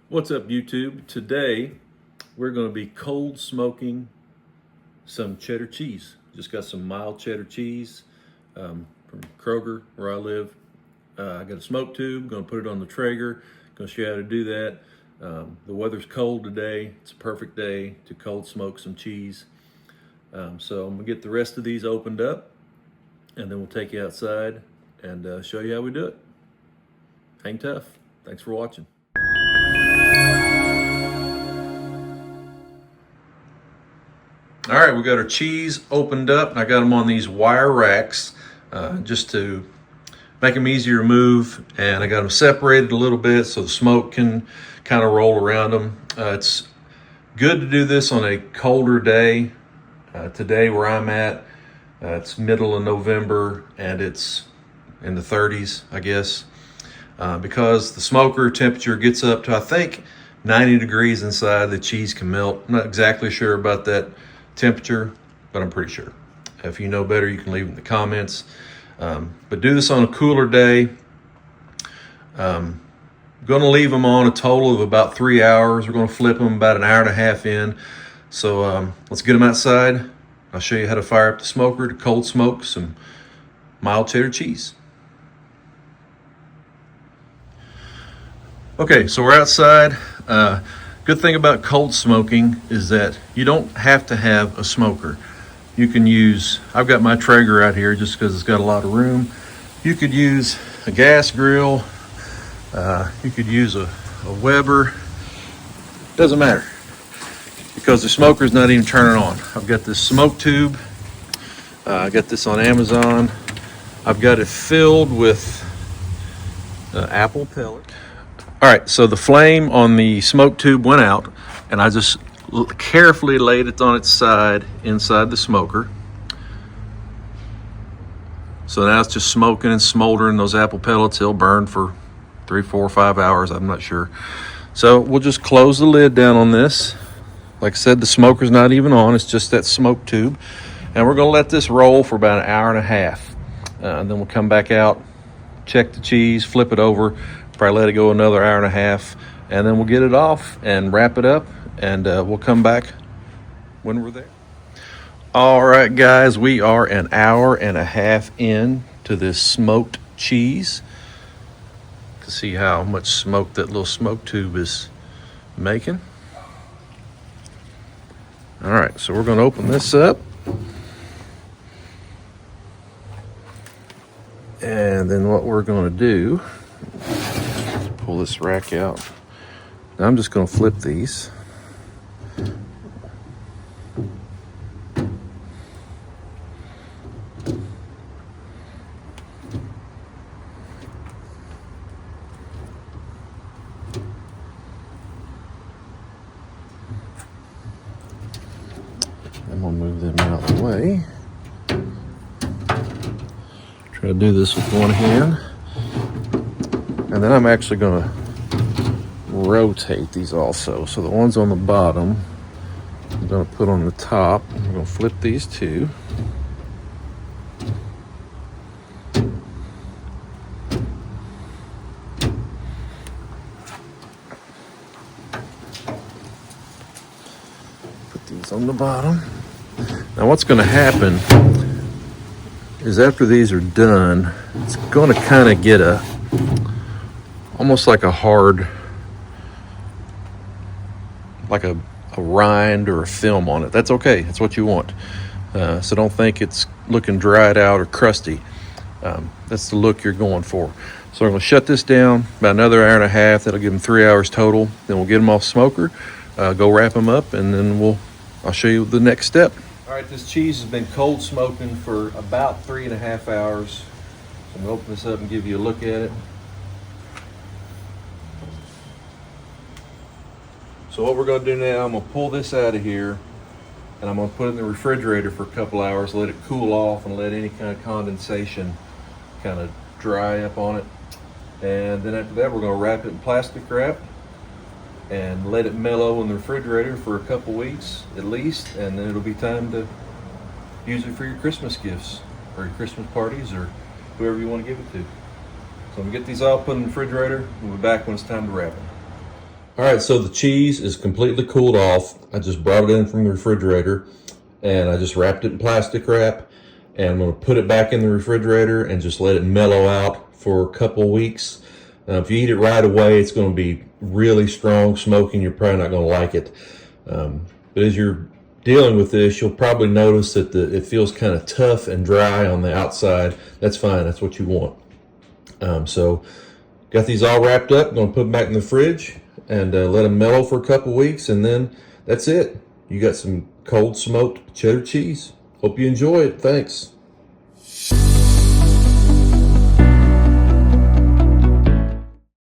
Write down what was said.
What's up, YouTube? Today we're going to be cold smoking some cheddar cheese. Just got some mild cheddar cheese from Kroger where I live. I got a smoke tube, going to put it on the Traeger. Going to show you how to do that. The weather's cold today. It's a perfect day to cold smoke some cheese. So I'm going to get the rest of these opened up and then we'll take you outside and show you how we do it. Hang tough. Thanks for watching. All right, we got our cheese opened up, and I got them on these wire racks just to make them easier to move, and I got them separated a little bit so the smoke can kind of roll around them. It's good to do this on a colder day. Today where I'm at, it's middle of November, and it's in the 30s, I guess, because the smoker temperature gets up to, I think, 90 degrees inside. The cheese can melt. I'm not exactly sure about that temperature, but I'm pretty sure. If you know better, you can leave it in the comments. But do this on a cooler day. Going to leave them on a total of about 3 hours. We're going to flip them about an hour and a half in. So let's get them outside. I'll show you how to fire up the smoker to cold smoke some mild cheddar cheese. Okay, so we're outside. Good thing about cold smoking is that you don't have to have a smoker. You can use, I've got my Traeger out here just because it's got a lot of room. You could use a gas grill. You could use a Weber. Doesn't matter because the smoker's not even turning on. I've got this smoke tube. I got this on Amazon. I've got it filled with apple pellet. All right, so the flame on the smoke tube went out, and I just carefully laid it on its side inside the smoker. So now it's just smoking and smoldering. Those apple pellets, they'll burn for 3, 4, 5 hours, I'm not sure. So we'll just close the lid down on this. Like I said, the smoker's not even on, it's just that smoke tube. And we're gonna let this roll for about an hour and a half. And then we'll come back out, check the cheese, flip it over, probably let it go another hour and a half, and then we'll get it off and wrap it up, and we'll come back when we're there. All right, guys, we are an hour and a half in to this smoked cheese. To see how much smoke that little smoke tube is making. All right, so we're going to open this up. And then what we're going to do, pull this rack out. Now I'm just going to flip these. I'm going to move them out of the way. Try to do this with one hand. And then I'm actually going to rotate these also. So the ones on the bottom, I'm going to put on the top. I'm going to flip these two. Put these on the bottom. Now what's going to happen is after these are done, it's going to kind of get almost like a hard, like a rind or a film on it. That's okay. That's what you want. So don't think it's looking dried out or crusty. That's the look you're going for. So I'm going to shut this down about another hour and a half. That'll give them 3 hours total. Then we'll get them off smoker, go wrap them up, and then I'll show you the next step. All right, this cheese has been cold smoking for about 3.5 hours. So I'm going to open this up and give you a look at it. So what we're going to do now, I'm going to pull this out of here, and I'm going to put it in the refrigerator for a couple hours, let it cool off, and let any kind of condensation kind of dry up on it. And then after that, we're going to wrap it in plastic wrap and let it mellow in the refrigerator for a couple weeks at least, and then it'll be time to use it for your Christmas gifts or your Christmas parties or whoever you want to give it to. So I'm going to get these all put in the refrigerator. We'll be back when it's time to wrap them. All right, so the cheese is completely cooled off. I just brought it in from the refrigerator and I just wrapped it in plastic wrap, and I'm gonna put it back in the refrigerator and just let it mellow out for a couple weeks. If you eat it right away, it's gonna be really strong smoking. You're probably not gonna like it. But as you're dealing with this, you'll probably notice that it feels kind of tough and dry on the outside. That's fine, that's what you want. So got these all wrapped up. I'm gonna put them back in the fridge and let them mellow for a couple weeks, and then that's it. You got some cold smoked cheddar cheese. Hope you enjoy it. Thanks.